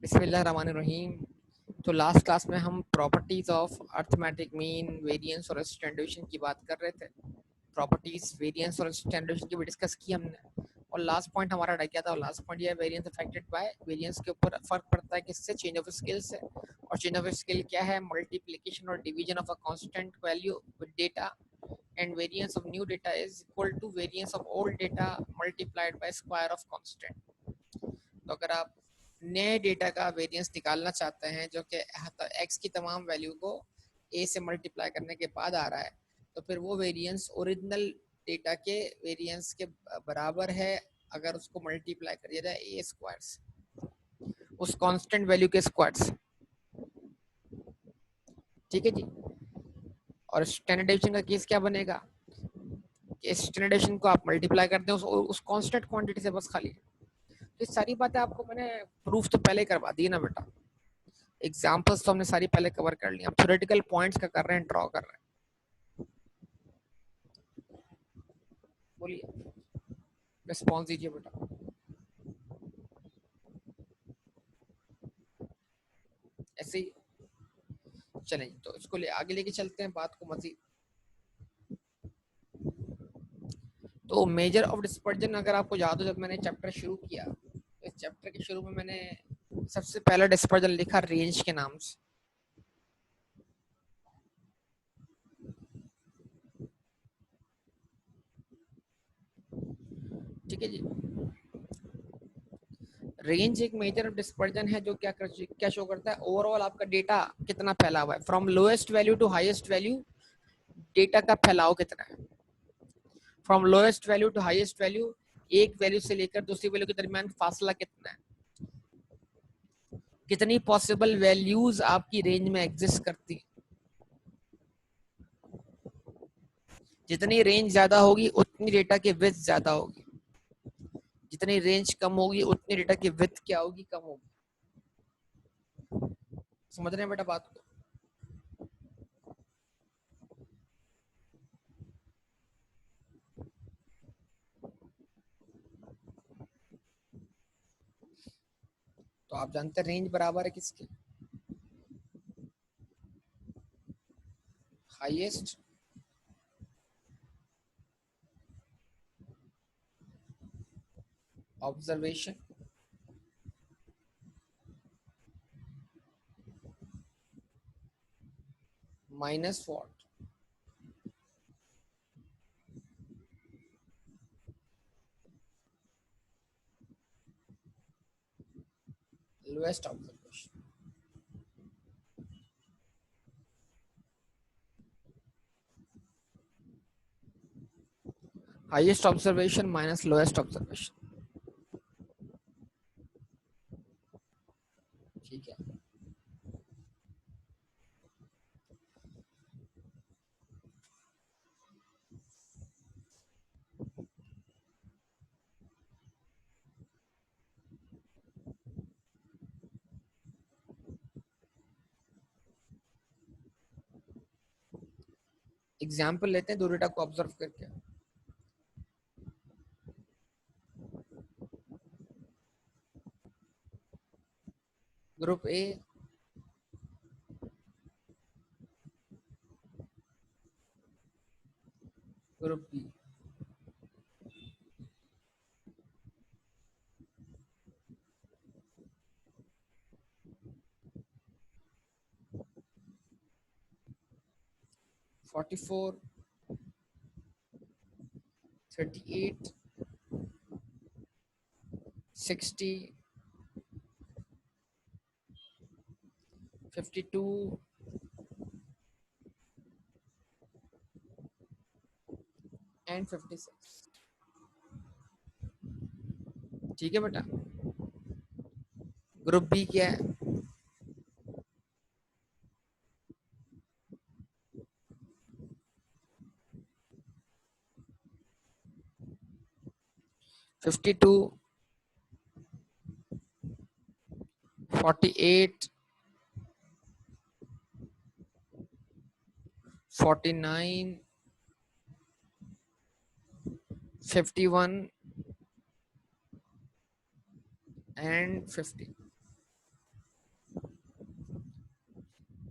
बिस्मिल्लाहिर्रहमानिर्रहीम। तो last class में हम properties of arithmetic mean, variance और स्टैंडर्ड डेविएशन की बात कर रहे थे। प्रॉपर्टीज, वेरिएंस और स्टैंडर्ड डेविएशन की भी डिस्कस की हमने। और लास्ट पॉइंट हमारा रह गया था, और लास्ट पॉइंट ये वेरिएंस अफेक्टेड बाय वेरिएंस के ऊपर फर्क पड़ता है किससे? चेंज ऑफ स्केल से। और चेंज ऑफ स्केल क्या है? मल्टीप्लिकेशन और division of a constant value with data, and variance of new data is equal to variance of old data multiplied by square of constant. तो अगर आप नए data का वेरिएंस निकालना चाहते हैं जो कि एक्स की तमाम वैल्यू को ए से मल्टीप्लाई करने के बाद आ रहा है, तो फिर वो वेरिएंस ओरिजिनल डेटा के वेरिएंस के बराबर है अगर उसको मल्टीप्लाई कर दिया जाए ए स्क्वायर से, उस कांस्टेंट वैल्यू के स्क्वायर से। ठीक है जी। और स्टैंडर्ड डेविएशन का केस क्या बनेगा कि स्टैंडर्ड डेविएशन को आप मल्टीप्लाई करते हैं उस कांस्टेंट क्वांटिटी से बस खाली। तो ये सारी बातें आपको मैंने प्रूफ तो पहले करवा दी ना बेटा। एग्जाम्पल्स तो हमने सारी पहले कवर कर ली, हम थ्योरेटिकल पॉइंट्स का कर रहे हैं, ड्रॉ कर रहे हैं। बोलिए, रिस्पॉन्स दीजिए बेटा। ऐसे ही चलें, तो इसको आगे लेके चलते हैं बात को मजीद। तो मेजर ऑफ डिस्पर्जन अगर आपको याद हो, जब मैंने चैप्टर शुरू किया, इस चैप्टर के शुरू में मैंने सबसे पहला डिस्पर्जन लिखा रेंज के नाम से। ठीक है जी। रेंज एक मेजर डिस्पर्जन है जो क्या शो करता है? ओवरऑल आपका डेटा कितना फैला हुआ है, from lowest value to highest value data का फैलाव कितना है। From lowest value to highest value, एक वैल्यू से लेकर दूसरी वैल्यू के दरमियान फासला कितना है, कितनी पॉसिबल वैल्यूज आपकी रेंज में एग्जिस्ट करती है। जितनी रेंज ज्यादा होगी उतनी डेटा की विड्थ ज्यादा होगी, जितनी रेंज कम होगी उतनी डेटा की विड्थ क्या होगी? कम होगी। समझ रहे हैं बेटा बात को? तो आप जानते हैं रेंज बराबर है किसके? Highest observation minus what? Lowest observation. Highest observation minus lowest observation. ठीक है। एग्जाम्पल लेते हैं दो डेटा को ऑब्जर्व करके। Group A, group B. Forty four, 38, 60, 52 and 56। ठीक है बेटा। ग्रुप बी क्या है? 52, 48, 49, 51 एंड 50।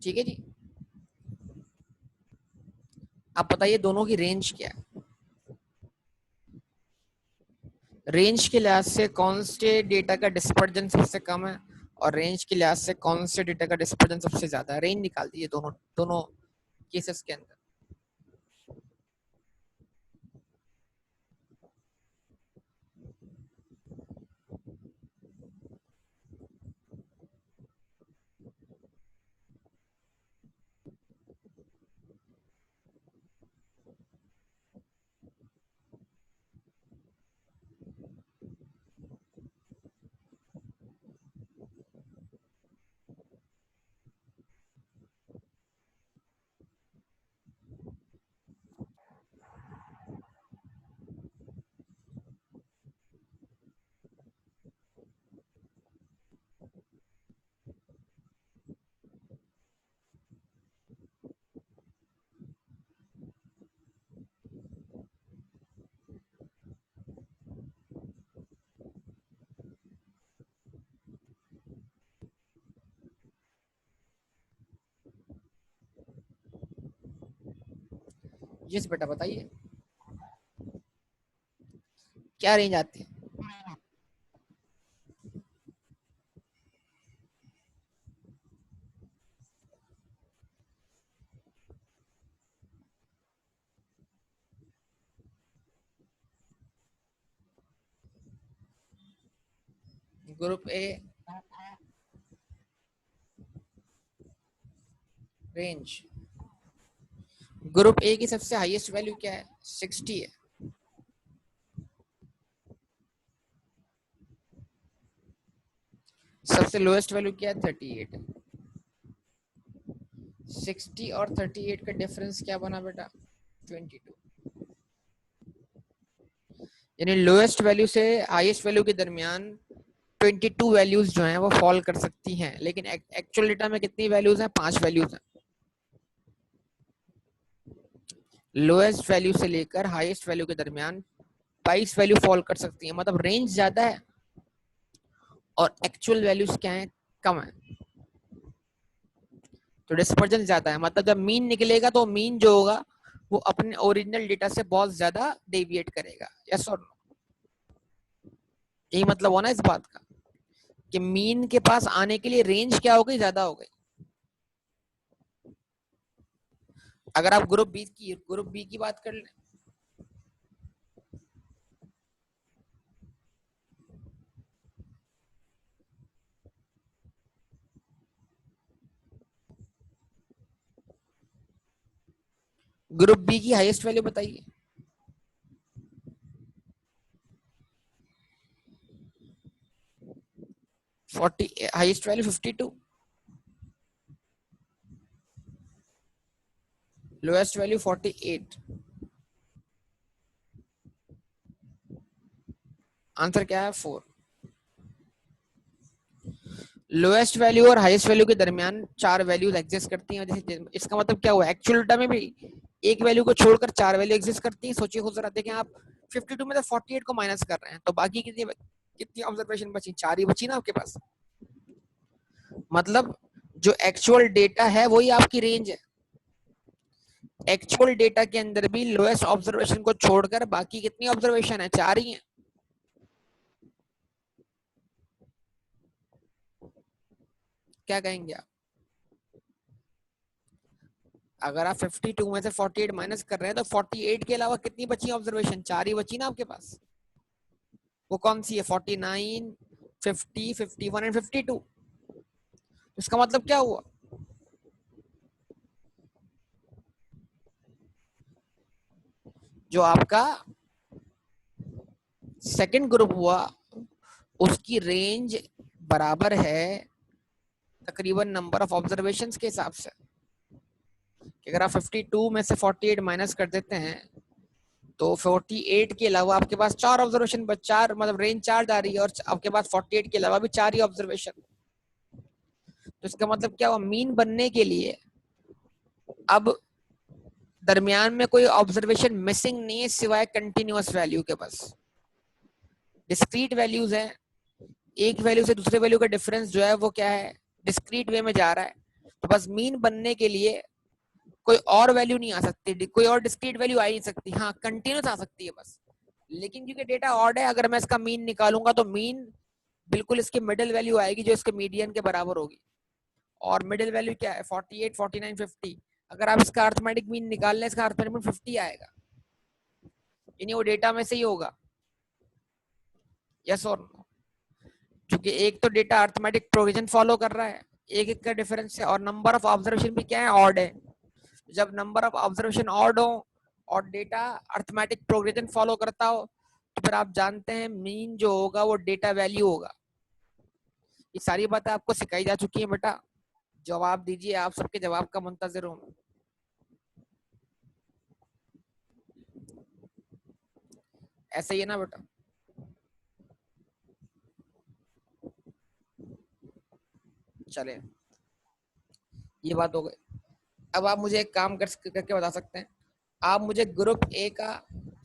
ठीक है जी। आप बताइए दोनों की रेंज क्या है। रेंज के लिहाज से कौन से डेटा का डिस्पर्जन सबसे कम है और रेंज के लिहाज से कौन से डेटा का डिस्पर्जन सबसे ज्यादा है। रेंज निकाल दीजिए दोनों दोनों केसेस के अंदर। यस बेटा बताइए क्या रेंज आती है। Group A range, group A की सबसे हाईएस्ट वैल्यू क्या है 60 है। सबसे लोएस्ट वैल्यू क्या है 38 है। 60 और 38 का डिफरेंस क्या बना बेटा 22। यानी लोएस्ट वैल्यू से हाईएस्ट वैल्यू के दरमियान 22 वैल्यूज जो हैं वो फॉल कर सकती हैं, लेकिन एक्चुअल डेटा में कितनी वैल्यूज हैं 5 वैल्यूज हैं। लोएस्ट वैल्यू से लेकर हाईएस्ट वैल्यू के दरमियान 22 वैल्यू फॉल कर सकती है, मतलब रेंज ज्यादा है और एक्चुअल वैल्यूज क्या है कम है, तो डिस्पर्जन ज्यादा है। मतलब जब मीन निकलेगा तो मीन जो होगा वो अपने ओरिजिनल डेटा से बहुत ज्यादा डेविएट करेगा। यस और नो, यही मतलब होना इस बात का कि मीन के पास आने के लिए रेंज क्या हो गई ज्यादा हो गई। अगर आप ग्रुप बी की बात कर लें, ग्रुप बी की हाईएस्ट वैल्यू बताइए। 40, highest value 52, lowest value 48। Answer क्या है 4। लोएस्ट वैल्यू और हाईएस्ट वैल्यू के दरमियान 4 वैल्यूज एग्जिस्ट करती हैं। जैसे इसका मतलब क्या हुआ, एक्चुअल डेटा में भी एक वैल्यू को छोड़कर 4 वैल्यू एग्जिस्ट करती हैं। सोचिए खुद जरा देखें आप, 52 में से 48 को माइनस कर रहे हैं तो बाकी कितनी कितनी ऑब्जर्वेशन बची, 4 ही बची ना आपके पास। मतलब जो एक्चुअल डेटा है वही आपकी रेंज है। एक्चुअल डेटा के अंदर भी लोएस्ट ऑब्जर्वेशन को छोड़कर बाकी कितनी ऑब्जर्वेशन है 4 ही है। क्या कहेंगे आप, अगर आप 52 में से 48 माइनस कर रहे हैं तो 48 के अलावा कितनी बची ऑब्जर्वेशन, 4 ही बची ना आपके पास। वो कौन सी है 49, 50, 51 एंड 52। इसका मतलब क्या हुआ, जो आपका सेकंड ग्रुप हुआ उसकी रेंज बराबर है तकरीबन नंबर ऑफ ऑब्जर्वेशंस के हिसाब से। अगर आप 52 में से 48 माइनस कर देते हैं तो 48 के अलावा आपके पास 4 ऑब्जर्वेशन बच, 4 मतलब रेंज 4 जा रही है और आपके पास 48 के अलावा भी 4 ही ऑब्जर्वेशन। तो इसका मतलब क्या हुआ, मीन बनने के लिए अब दरमियान में कोई ऑब्जर्वेशन मिसिंग नहीं है सिवाय कंटिन्यूअस वैल्यू के। बस डिस्क्रीट वैल्यूज है, एक वैल्यू से दूसरे वैल्यू का डिफरेंस जो है वो क्या है डिस्क्रीट वे में जा रहा है, तो बस मीन बनने के लिए कोई और वैल्यू नहीं आ सकती, कोई और डिस्क्रीट वैल्यू आ ही नहीं सकती। हाँ, कंटिन्यूस आ सकती है बस, लेकिन क्योंकि डेटा ऑड है, अगर मैं इसका मीन निकालूंगा तो मीन बिल्कुल इसकी मिडिल वैल्यू आएगी जो इसके मीडियन के बराबर होगी। और मिडिल वैल्यू क्या है? 48, 49, 50। अगर आप इसका अर्थमेटिक मीन निकाल लें, इसका अर्थमेटिक मीन 50 आएगा, यानी वो डेटा में से ही होगा। यस और नो? क्योंकि एक तो डेटा अर्थमेटिक प्रोग्रेशन फॉलो कर रहा है, एक एक का डिफरेंस है, और नंबर ऑफ ऑब्जर्वेशन भी क्या है? ऑड है। जब नंबर ऑफ ऑब्जर्वेशन ऑड हो और डेटा अर्थमेटिक प्रोग्रेशन फॉलो करता हो, तो फिर आप जानते हैं मीन जो होगा वो डेटा वैल्यू होगा। ये सारी बातें आपको सिखाई जा चुकी है बेटा। जवाब दीजिए, आप सबके जवाब का मुंतजिर हूँ। ऐसा ही है ना बेटा? चले, ये बात हो गई। अब आप मुझे एक काम करके बता सकते हैं, आप मुझे ग्रुप ए का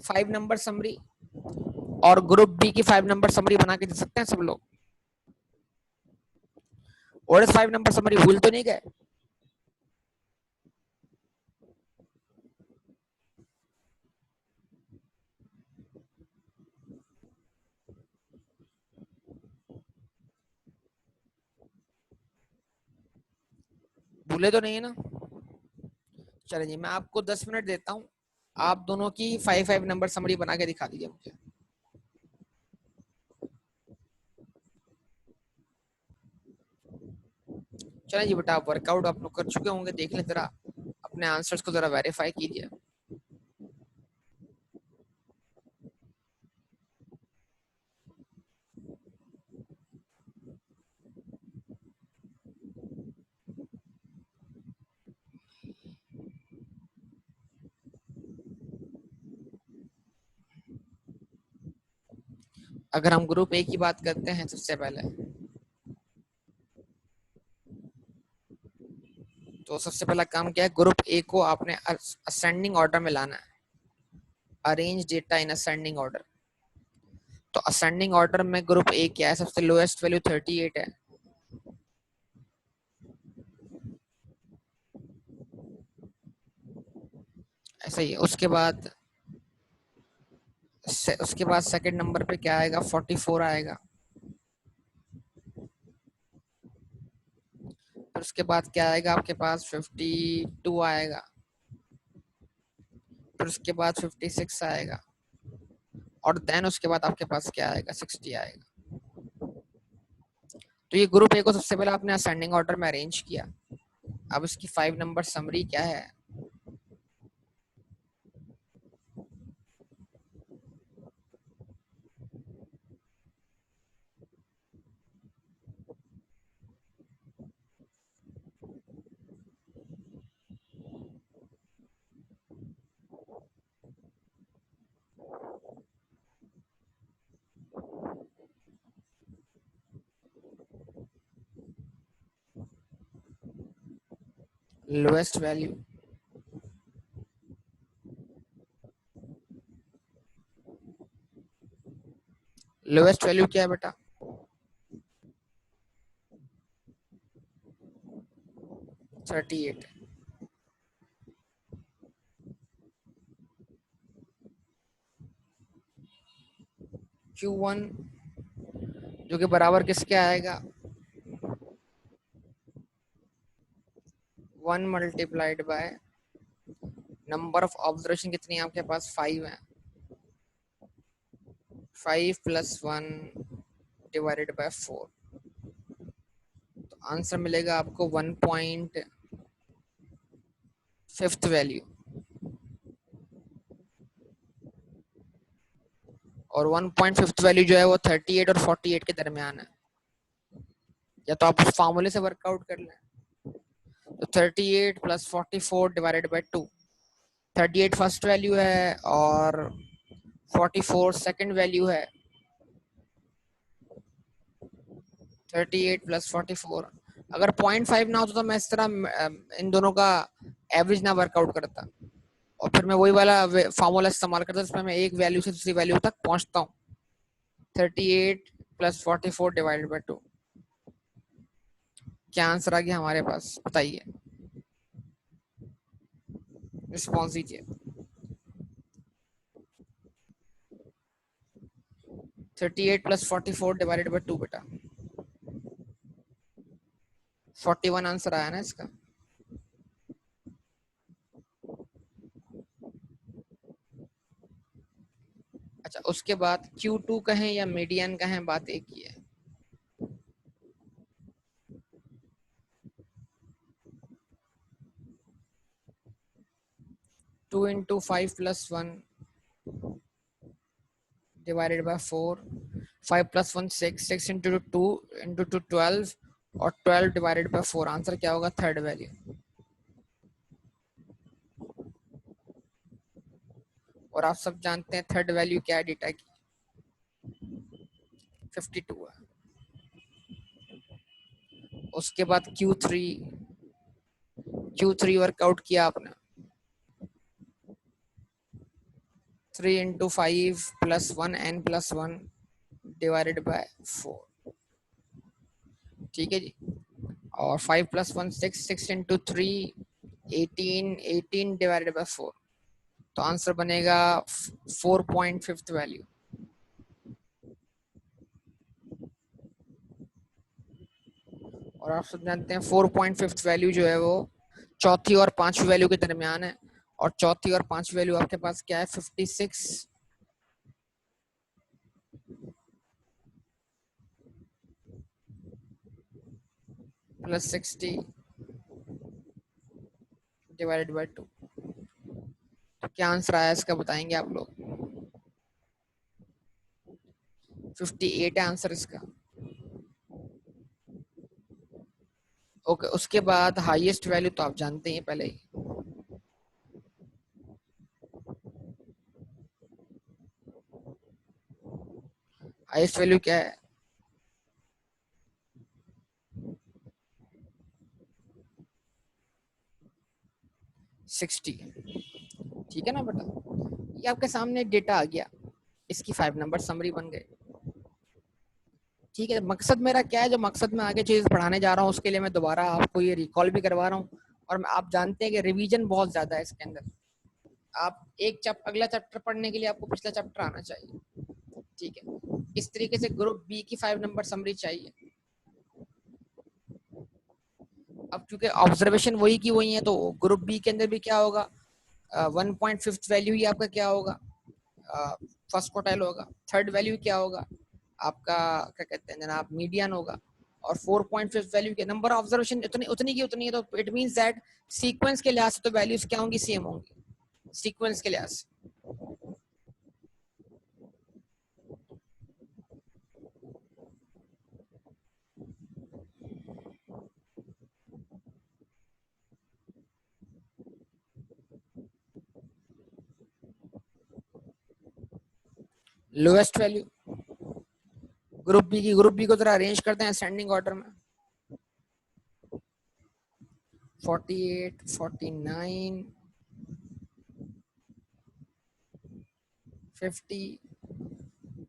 5 नंबर समरी और ग्रुप बी की 5 नंबर समरी बना के दे सकते हैं सब लोग? और इस 5 नंबर समरी भूल तो नहीं गए? भूले तो नहीं है ना? चलिए, मैं आपको 10 मिनट देता हूँ, आप दोनों की 5 नंबर समरी बना के दिखा दीजिए मुझे। चलिए जी बेटा, आप वर्कआउट आप लोग कर चुके होंगे, देख लें जरा अपने आंसर्स को, जरा वेरीफाई कीजिए। अगर हम ग्रुप ए की बात करते हैं, सबसे पहले तो सबसे पहला काम क्या है? ग्रुप ए को आपने असेंडिंग ऑर्डर में लाना है। Arrange data in ascending order. तो असेंडिंग ऑर्डर में ग्रुप ए क्या है? सबसे लोएस्ट वैल्यू 38 है। ऐसा ही है। उसके बाद सेकंड नंबर पे क्या आएगा? 44 आएगा। फिर उसके बाद क्या आएगा आपके पास? 52 आएगा। फिर उसके बाद 56 आएगा, और देन उसके बाद आपके पास क्या आएगा? 60 आएगा। तो ये ग्रुप ए को सबसे पहले आपने असेंडिंग ऑर्डर में अरेंज किया। अब इसकी 5 नंबर समरी क्या है? Lowest value. लोएस्ट वैल्यू क्या है बेटा? 38। Q1 जो कि बराबर किसके आएगा? 1 multiplied by number of observation कितनी है आपके पास? 5 है। 5 + 1 डिवाइडेड बाय 4। तो आंसर मिलेगा आपको 1.5 वैल्यू। और 1.5 वैल्यू जो है वो 38 और 48 के दरमियान है। या तो आप उस फार्मूले से वर्कआउट कर लें। तो 38 + 44 डिवाइडेड बाय 2। 38 फर्स्ट वैल्यू है और 44 सेकंड वैल्यू है। 38 + 44। अगर 0.5 ना होता तो मैं इस तरह इन दोनों का एवरेज ना वर्कआउट करता, और फिर मैं वही वाला फार्मूला इस्तेमाल करता जिसमें मैं एक वैल्यू से दूसरी वैल्यू तक पहुंचता हूँ। 38 + 44 डिवाइडेड बाय 2। क्या आंसर आ गया हमारे पास, बताइए, रिस्पॉन्स दीजिए। 38 प्लस 44 डिवाइडेड बाई 2 बेटा, 41 आंसर आया ना इसका। अच्छा, उसके बाद Q2 कहें या मीडियन कहें, बात एक ही है। Two into 5 plus 1 divided by 4, 5 plus 1 6, 6 into 2 into 2 12, और 12 डिवाइडेड बाय 4, आंसर क्या होगा, थर्ड वैल्यू। और आप सब जानते हैं थर्ड वैल्यू क्या है डेटा की, 52 है। उसके बाद Q3 वर्कआउट किया आपने, 3 into 5 plus 1 n plus 1 divided by 4, ठीक है जी। और 5 प्लस 1 6, 6 इंटू 3 18, 18 डिवाइडेड बाय 4, तो आंसर बनेगा 4.5 वैल्यू। और आप सब जानते हैं 4.5 वैल्यू जो है वो चौथी और पांचवी वैल्यू के दरमियान है, और चौथी और पांचवी वैल्यू आपके पास क्या है, 56 प्लस 60 डिवाइडेड बाय 2। तो क्या आंसर आया इसका, बताएंगे आप लोग। 58 है आंसर इसका। ओके, उसके बाद हाईएस्ट वैल्यू तो आप जानते हैं पहले ही, हाईएस्ट वैल्यू क्या है, 60, ठीक है ना बेटा। ये आपके सामने डेटा आ गया, इसकी 5 नंबर समरी बन गए, ठीक है। मकसद मेरा क्या है, जो मकसद मैं आगे चीज पढ़ाने जा रहा हूँ उसके लिए मैं दोबारा आपको ये रिकॉल भी करवा रहा हूँ। और आप जानते हैं कि रिवीजन बहुत ज्यादा है इसके अंदर। आप अगला चैप्टर पढ़ने के लिए आपको पिछला चैप्टर आना चाहिए, ठीक है। इस तरीके से ग्रुप बी की 5 नंबर समरी चाहिए। अब चूंकि ऑब्जर्वेशन वही की वही है, तो ग्रुप बी के अंदर भी क्या होगा, 1.5 वैल्यू ही आपका क्या होगा, फर्स्ट क्वार्टाइल होगा। थर्ड वैल्यू क्या होगा आपका, क्या कहते हैं जनाब, मीडियन होगा। और 4.5 वैल्यू के नंबर ऑब्जर्वेशन उतनी उतनी की उतनी है, तो इट मींस दैट सीक्वेंस के लिहाज से तो वैल्यूज क्या होंगी, सेम होंगी सीक्वेंस के लिहाज से। लोएस्ट वैल्यू ग्रुप बी को जरा अरेंज करते हैं असेंडिंग ऑर्डर में। 48, 49, 50,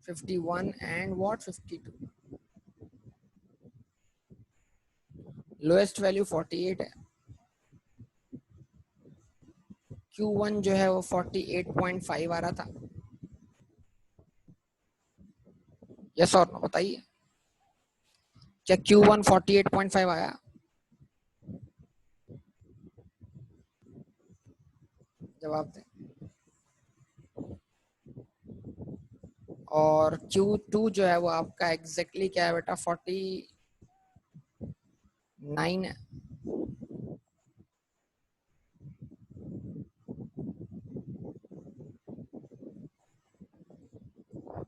51 एंड व्हाट 52। लोएस्ट वैल्यू 48 है। Q1 जो है वो 48.5 आ रहा था। यस और नो बताइए, क्या Q1 48.5 आया, जवाब दें। और Q2 जो है वो आपका एग्जैक्टली क्या है बेटा, 49 है।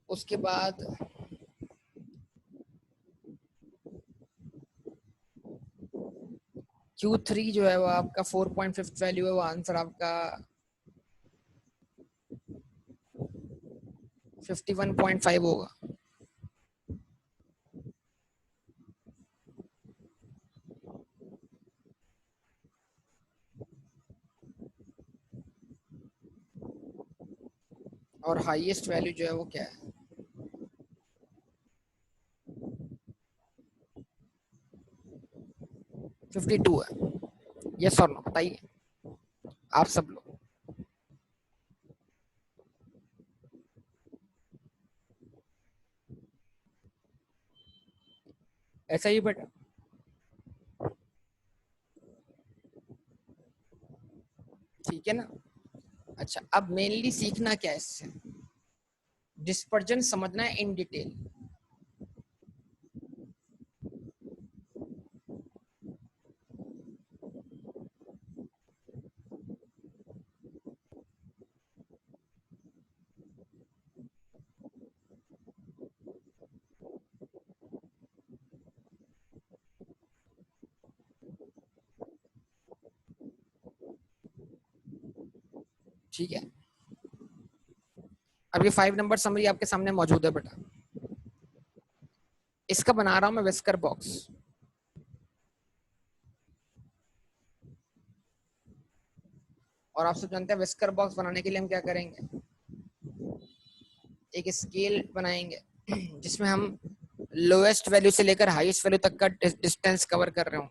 उसके बाद Q3 जो है वो आपका 4.5 वैल्यू है, वो आंसर आपका 51.5 होगा। और हाईएस्ट वैल्यू जो है वो क्या है, 52 है। यस और नो बताइए आप सब लोग। ऐसा ही बेटा। ठीक है ना। अच्छा अब मेनली सीखना क्या है इससे, डिस्पर्जन समझना है इन डिटेल। ठीक है अब ये 5 नंबर समरी आपके सामने मौजूद है बेटा। इसका बना रहा हूं मैं विस्कर बॉक्स। और आप सब जानते हैं विस्कर बॉक्स बनाने के लिए हम क्या करेंगे, एक स्केल बनाएंगे जिसमें हम लोएस्ट वैल्यू से लेकर हाईएस्ट वैल्यू तक का डिस्टेंस कवर कर रहे हो।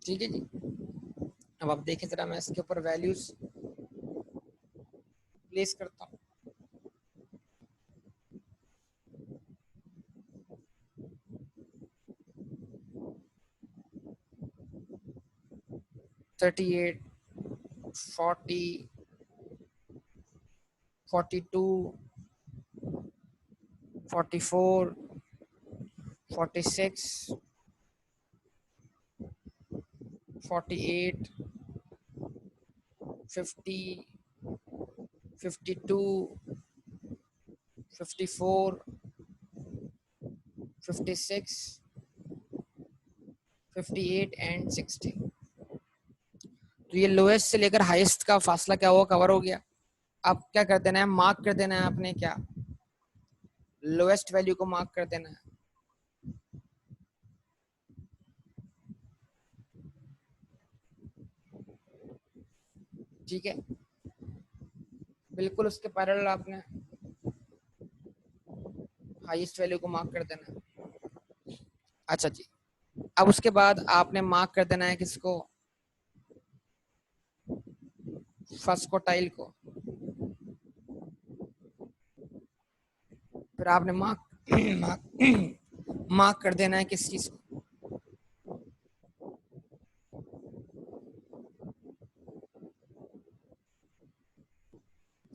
ठीक है जी। अब आप देखें जरा, मैं इसके ऊपर वैल्यूज प्लेस करता हूँ। Thirty eight, 40, 42, 44, 46, 48, 50, 52, 54, 56, 58 and 60। तो ये लोएस्ट से लेकर हाईएस्ट का फासला क्या हुआ, कवर हो गया। अब क्या कर देना है, मार्क कर देना है आपने क्या, लोएस्ट वैल्यू को मार्क कर देना है। ठीक है बिल्कुल उसके पैरेलल आपने हाईएस्ट वैल्यू को मार्क कर देना है। अच्छा जी, अब उसके बाद आपने मार्क कर देना है किसको, फर्स्ट क्वार्टाइल को। फिर आपने मार्क मार्क मार्क कर देना है किस चीज को,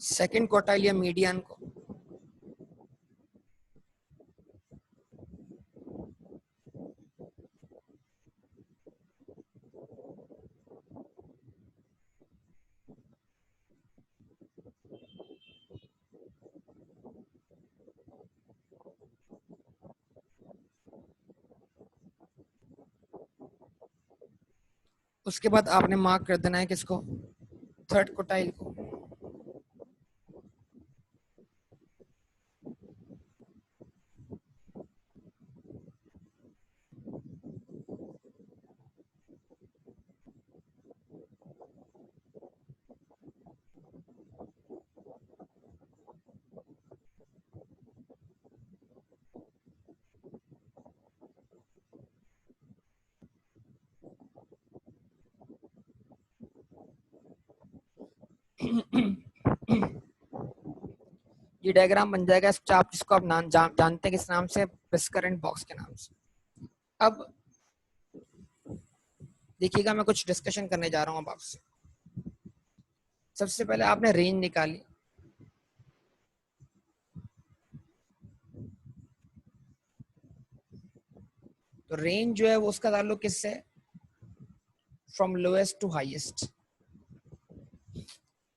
सेकंड क्वार्टाइल या मीडियन को। उसके बाद आपने मार्क कर देना है किसको, थर्ड क्वार्टाइल को। ये डायग्राम बन जाएगा इस चाप जिसको आप नाम जानते हैं किस नाम से, विस्कर एंड बॉक्स के नाम से। अब देखिएगा मैं कुछ डिस्कशन करने जा रहा हूँ अब आपसे। सबसे पहले आपने रेंज निकाली, तो रेंज जो है वो उसका ताल्लुक किससे, फ्रॉम लोएस्ट टू हाईएस्ट,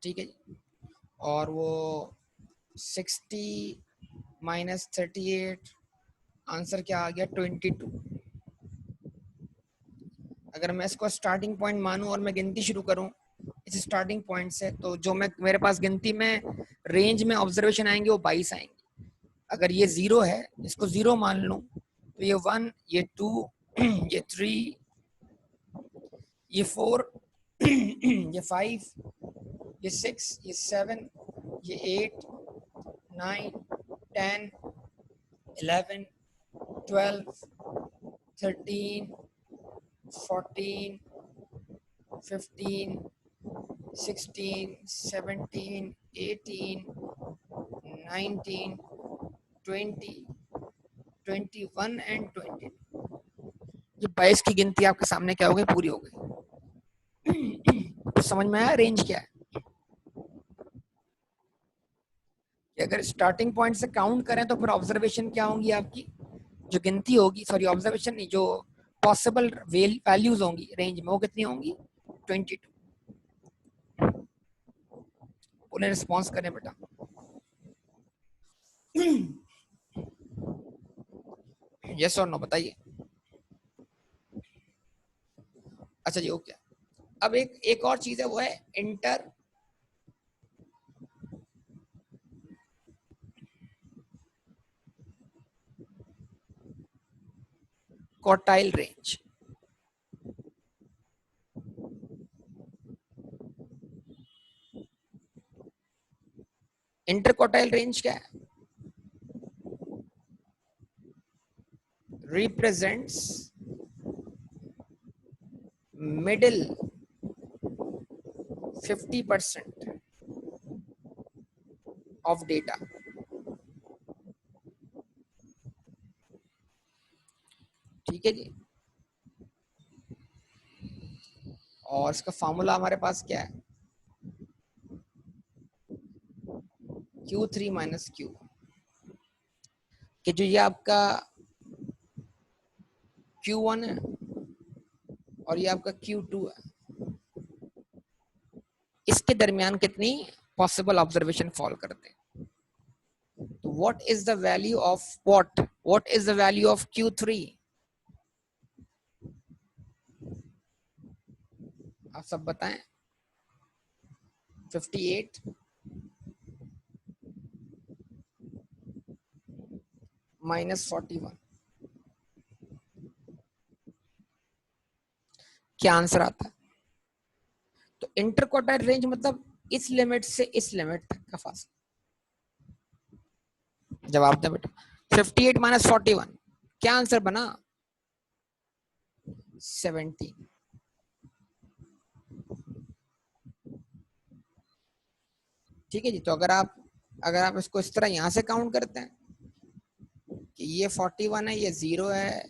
ठीक है जी। और वो 60 माइनस 38, आंसर क्या आ गया 22। अगर मैं इसको स्टार्टिंग पॉइंट मानूं और मैं गिनती शुरू करूं इस स्टार्टिंग पॉइंट से, तो जो मैं मेरे पास गिनती में रेंज में ऑब्जर्वेशन आएंगे वो 22 आएंगे। अगर ये 0 है, इसको 0 मान लूं, तो ये 1, ये 2, ये 3, ये 4, ये 5, ये 6, ये 7, ये 8, 9, 10, 11, 12, 13, 14, 15, 16, 17, 18, 19, 20, 21 एंड 20। ये 22 की गिनती आपके सामने क्या हो गई, पूरी हो गई। तो समझ में आया रेंज क्या है। कि अगर स्टार्टिंग पॉइंट से काउंट करें तो फिर ऑब्जर्वेशन क्या होंगी आपकी, जो गिनती होगी, सॉरी ऑब्जर्वेशन नहीं, जो पॉसिबल वैल्यूज होंगी रेंज में, वो कितनी होंगी 22। उन्हें रिस्पॉन्स करें बेटा। यस और नो बताइए। अच्छा जी ओके। अब एक और चीज है, वो है inter quartile range. Inter quartile range क्या है, represents middle 50% of data। ठीक है जी। और इसका फॉर्मूला हमारे पास क्या है, Q3 माइनस Q, कि जो ये आपका Q1 है और ये आपका Q2 है, इसके दरमियान कितनी पॉसिबल ऑब्जर्वेशन फॉल करते हैं। तो what is the value of what is the value of Q3, आप सब बताएं। 58 माइनस 41, क्या आंसर आता है। तो इंटर क्वार्टाइल रेंज मतलब इस लिमिट से इस लिमिट तक का फासला। जवाब दे बेटा। 58 माइनस 41, क्या आंसर बना 17। ठीक है जी। तो अगर आप इसको इस तरह यहां से काउंट करते हैं कि ये 41 है, ये 0 है,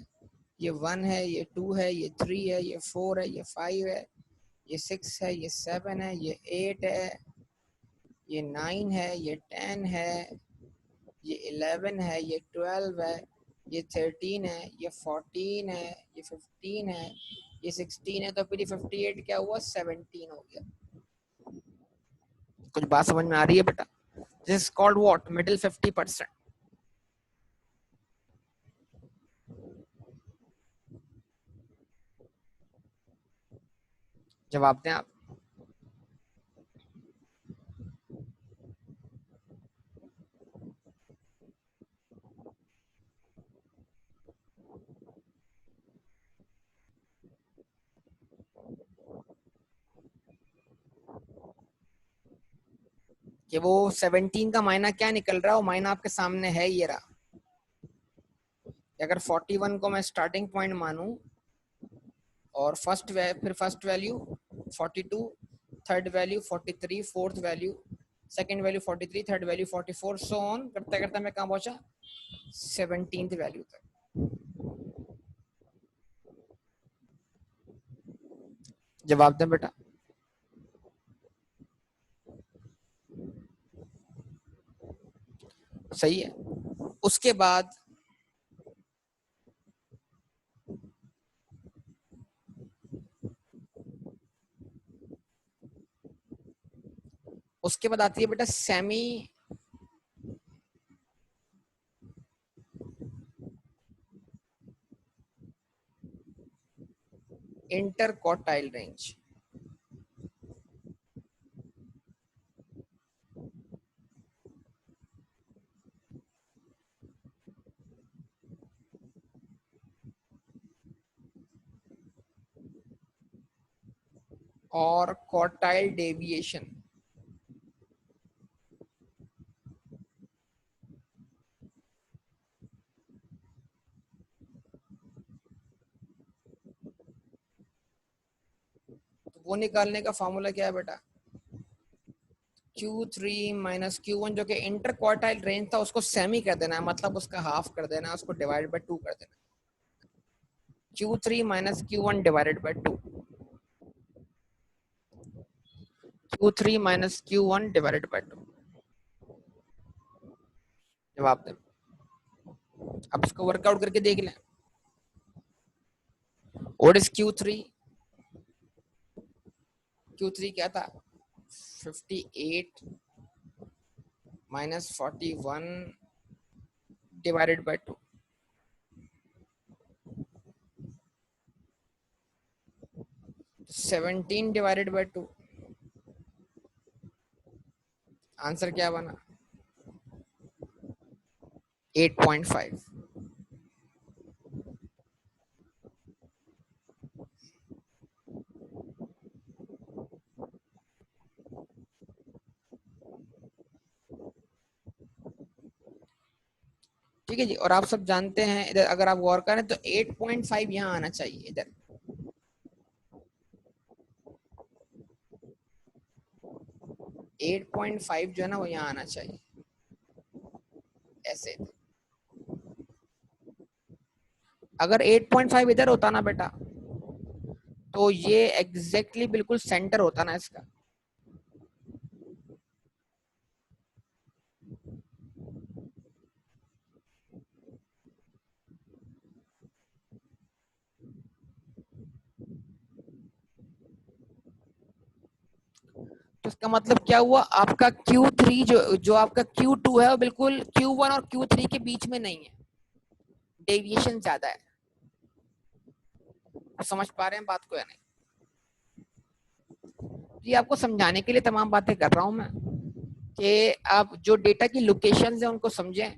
ये 1 है, ये 2 है, ये 3 है, ये 4 है, ये 5 है, ये 6 है, ये 7 है, ये 8 है, ये 9 है, ये 10 है, ये 11 है, ये 12 है, ये 13 है, ये 14 है, ये 15 है, ये 16 है। तो फिर ये 58 क्या हुआ 17 हो गया। कुछ बात समझ में आ रही है बेटा। This is called what, middle 50%। जवाब दें आप। कि वो 17 का मायना क्या निकल रहा है, वो मायना आपके सामने है ये रहा। अगर 41 को मैं स्टार्टिंग पॉइंट मानूं और फिर first value 42, third value 43, fourth value, second value 43, third value 44, so on करते करते मैं कहां पहुंचा 17th वैल्यू तक। जवाब दें बेटा। सही है। उसके बाद उसके बाद आती है बेटा सेमी इंटरक्वार्टाइल रेंज। और क्वार्टाइल डेविएशन। तो वो निकालने का फॉर्मूला क्या है बेटा, Q3 माइनस Q1, जो कि इंटर क्वार्टाइल रेंज था उसको सेमी कर देना है, मतलब उसका हाफ कर देना है, उसको डिवाइड बाय 2 कर देना है। Q3 minus Q1 divided by 2, Q3 minus Q1 divided by 2, जवाब दे। अब इसको वर्कआउट करके देख लें। What is Q3? Q3 क्या था, 58 minus 41 divided by 2, 17 divided by 2। Answer क्या बना, 8.5। ठीक है जी। और आप सब जानते हैं इधर अगर आप गौर करें तो 8.5 यहाँ आना चाहिए, इधर 8.5 जो है ना वो यहाँ आना चाहिए, ऐसे। अगर 8.5 इधर होता ना बेटा तो ये एग्जैक्टली बिल्कुल सेंटर होता ना इसका। तो इसका मतलब क्या हुआ, आपका Q3 जो जो आपका Q2 है वो बिल्कुल Q1 और Q3 के बीच में नहीं है, डेविएशन ज्यादा है। आप समझ पा रहे हैं बात को या नहीं? ये आपको समझाने के लिए तमाम बातें कर रहा हूं मैं, कि आप जो डेटा की लोकेशन है उनको समझें,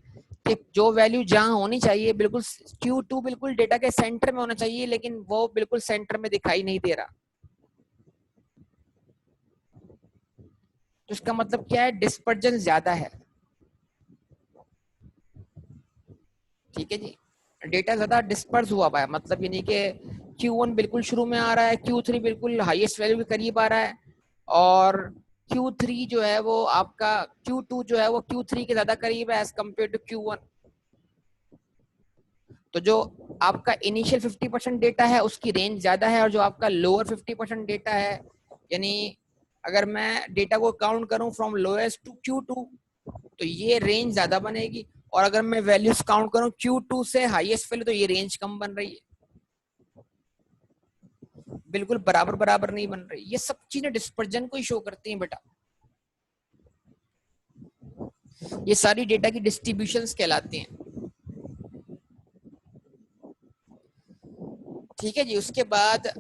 कि जो वैल्यू जहां होनी चाहिए बिल्कुल Q2 बिल्कुल डेटा के सेंटर में होना चाहिए, लेकिन वो बिल्कुल सेंटर में दिखाई नहीं दे रहा। तो इसका मतलब क्या है, डिस्पर्जन ज्यादा है। ठीक है जी, डेटा ज्यादा डिस्पर्स हुआ हुआ है, मतलब यानी कि Q1 बिल्कुल शुरू में आ रहा है, Q3 बिल्कुल हाईएस्ट वैल्यू के करीब आ रहा है, और Q3 जो है वो आपका Q2 जो है वो Q3 के ज्यादा करीब है एज कम्पेयर टू Q1। तो जो आपका इनिशियल 50% डेटा है उसकी रेंज ज्यादा है, और जो आपका लोअर 50% डेटा है, यानी अगर मैं डेटा को काउंट करूं फ्रॉम लोएस्ट टू Q2 तो ये रेंज ज्यादा बनेगी, और अगर मैं वैल्यूज काउंट करूं Q2 से हाईएस्ट वैल्यू तो ये रेंज कम बन रही है, बिल्कुल बराबर बराबर नहीं बन रही। ये सब चीजें डिस्पर्जन को ही शो करती हैं बेटा, ये सारी डेटा की डिस्ट्रीब्यूशंस कहलाती हैं। ठीक है जी। उसके बाद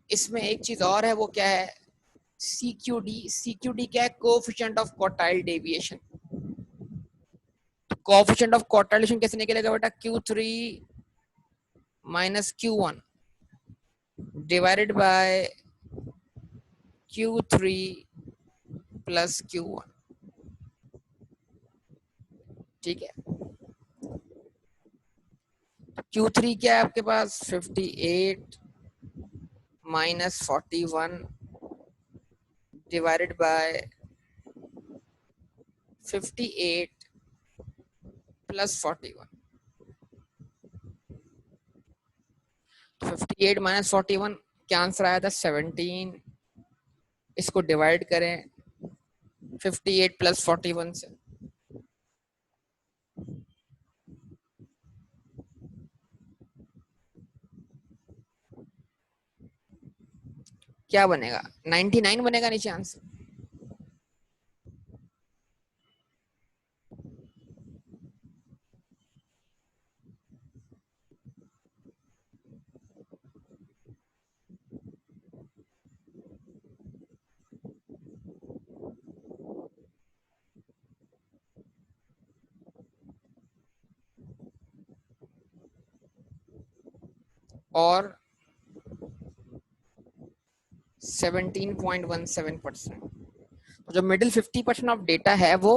इसमें एक चीज और है, वो क्या है, CQD। CQD क्या है, कोएफिशिएंट ऑफ क्वार्टाइल डेविएशन। तो कोएफिशिएंट ऑफ क्वार्टाइल डेविएशन कैसे निकलेगा बेटा, Q3 minus Q1 divided by Q3 plus Q1। ठीक है, Q3 क्या है आपके पास, 58 minus 41 divided by 58 plus 41। 58 minus 41 क्या आंसर आया था, 17। इसको डिवाइड करें 58 प्लस 41 से, क्या बनेगा, 99 बनेगा नीचे आंसर। और 17.17%। तो जो मिडिल 50% ऑफ डेटा है वो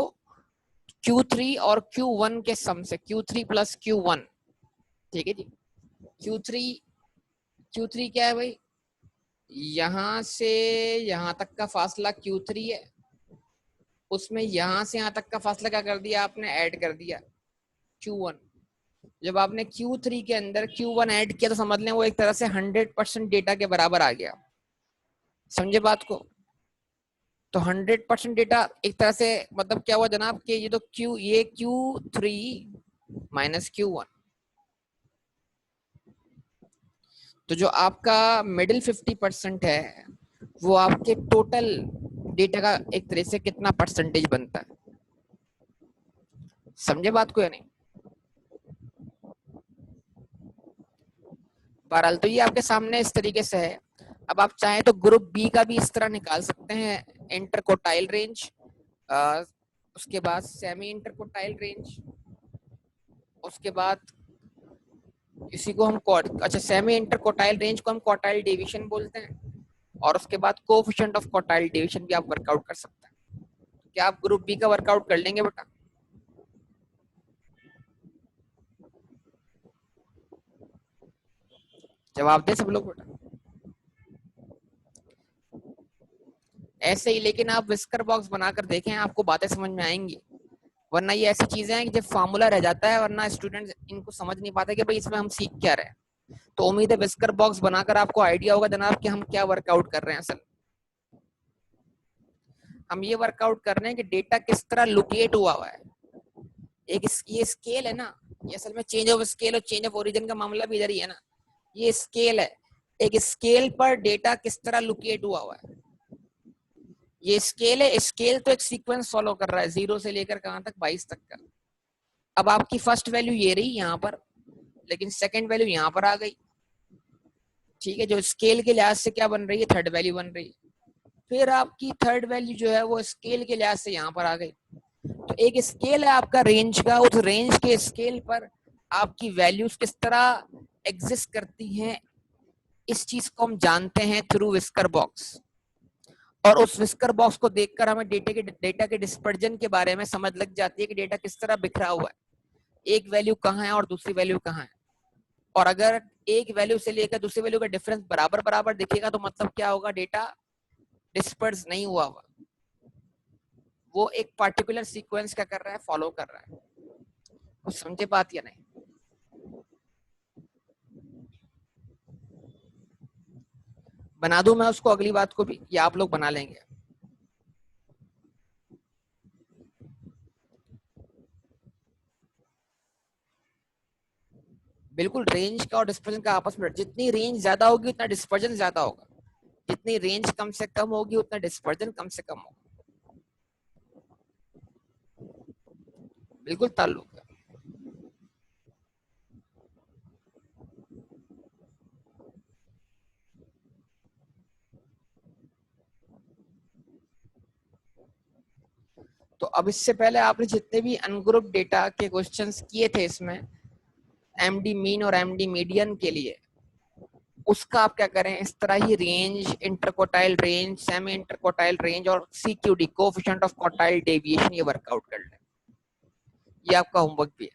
Q3 और Q1 के सम से, Q3 प्लस Q1, ठीक है जी। Q3 क्या है भाई, यहां से यहां तक का फासला Q3 है, उसमें यहां से यहां तक का फासला क्या कर दिया आपने, ऐड कर दिया Q1। जब आपने Q3 के अंदर Q1 ऐड किया तो समझ लें वो एक तरह से 100% डेटा के बराबर आ गया, समझे बात को। तो 100% डेटा एक तरह से मतलब क्या हुआ जनाब कि ये Q3 माइनस Q1, तो जो आपका मिडिल 50% है वो आपके टोटल डेटा का एक तरह से कितना परसेंटेज बनता है, समझे बात को या नहीं। बहरहाल तो ये आपके सामने इस तरीके से है। अब आप चाहें तो ग्रुप बी का भी इस तरह निकाल सकते हैं, इंटरकोटाइल रेंज, उसके बाद सेमी इंटरकोटाइल रेंज, उसके बाद इसी को हम अच्छा सेमी इंटरकोटाइल रेंज को हम कोटाइल डेविएशन बोलते हैं, और उसके बाद कोएफिशिएंट ऑफ कोटाइल डेविएशन भी आप वर्कआउट कर सकते हैं। क्या आप ग्रुप बी का वर्कआउट कर लेंगे बेटा? जवाब दे सब लोग बेटा। ऐसे ही, लेकिन आप विस्कर बॉक्स बनाकर देखें, आपको बातें समझ में आएंगी, वरना ये ऐसी चीजें हैं कि जब फार्मूला रह जाता है वरना स्टूडेंट्स इनको समझ नहीं पाते कि भाई इसमें हम सीख क्या रहे हैं। तो उम्मीद है विस्कर बॉक्स बनाकर आपको आइडिया होगा जनाब कि हम क्या वर्कआउट कर रहे हैं। असल हम ये वर्कआउट कर रहे हैं कि डेटा किस तरह लोकेट हुआ हुआ है। ये स्केल है ना, ये असल में चेंज ऑफ स्केल और चेंज ऑफ ओरिजिन का मामला भी इधर ही है ना। ये स्केल है, एक स्केल पर डेटा किस तरह लोकेट हुआ हुआ है, ये स्केल है। स्केल तो एक सीक्वेंस फॉलो कर रहा है 0 से लेकर कहां तक, 22 तक का। अब आपकी फर्स्ट वैल्यू ये रही यहाँ पर, लेकिन सेकंड वैल्यू यहाँ पर आ गई, ठीक है। जो स्केल के लिहाज से क्या बन रही है, थर्ड वैल्यू बन रही है। फिर आपकी थर्ड वैल्यू जो है वो स्केल के लिहाज से यहाँ पर आ गई। तो एक स्केल है आपका रेंज का, उस रेंज के स्केल पर आपकी वैल्यूज किस तरह एग्जिस्ट करती हैं, इस चीज को हम जानते हैं थ्रू विस्कर बॉक्स। और उस विस्कर बॉक्स को देखकर हमें डेटा के डिस्पर्जन के बारे में समझ लग जाती है कि डेटा किस तरह बिखरा हुआ है, एक वैल्यू कहाँ है और दूसरी वैल्यू कहाँ है। और अगर एक वैल्यू से लेकर दूसरी वैल्यू का डिफरेंस बराबर बराबर दिखेगा तो मतलब क्या होगा, डेटा डिस्पर्स नहीं हुआ हुआ, वो एक पर्टिकुलर सीक्वेंस क्या कर रहा है, फॉलो कर रहा है। कुछ समझे बात या नहीं? बना दूं मैं उसको अगली बात को भी, या आप लोग बना लेंगे? बिल्कुल, रेंज का और डिस्पर्जन का आपस में, जितनी रेंज ज्यादा होगी उतना डिस्पर्जन ज्यादा होगा, जितनी रेंज कम से कम होगी उतना डिस्पर्जन कम से कम होगा। बिल्कुल ताल्लुक है। तो अब इससे पहले आपने जितने भी अनग्रुप डेटा के क्वेश्चंस किए थे इसमें, एमडी मीन और एमडी मीडियन के लिए, उसका आप क्या करें, इस तरह ही रेंज, इंटरकोटाइल रेंज, सेमी इंटरकोटाइल रेंज और सीक्यूडी कोएफिशिएंट ऑफ कोटाइल डेविएशन ये वर्कआउट कर लें। ये आपका होमवर्क भी है,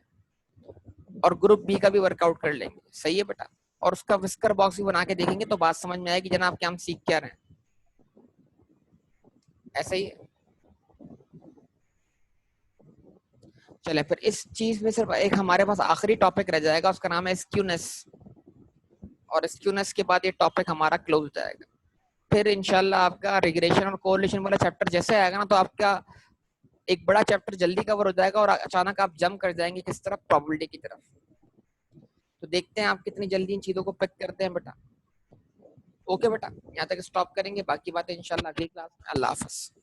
और ग्रुप बी का भी वर्कआउट कर लेंगे, सही है बेटा। और उसका विस्कर बॉक्स भी बना के देखेंगे तो बात समझ में आएगी जनाब कि हम सीख क्या रहे हैं। ऐसा ही है। चले फिर इस चीज में सिर्फ एक हमारे पास आखिरी टॉपिक रह जाएगा, उसका नाम है स्क्यूनेस, और स्क्यूनेस के बाद ये टॉपिक हमारा क्लोज हो जाएगा। फिर इंशाल्लाह आपका रिग्रेशन और कोरिलेशन वाला चैप्टर जैसे आएगा ना, तो आपका एक बड़ा चैप्टर जल्दी कवर हो जाएगा और अचानक आप जंप कर जाएंगे किस तरफ, प्रोबेबिलिटी की तरफ। तो देखते हैं आप कितनी जल्दी इन चीजों को पिक करते हैं बेटा। ओके बेटा, यहाँ तक स्टॉप करेंगे, बाकी बातें इंशाल्लाह अगली क्लास में। अल्लाह हाफिज।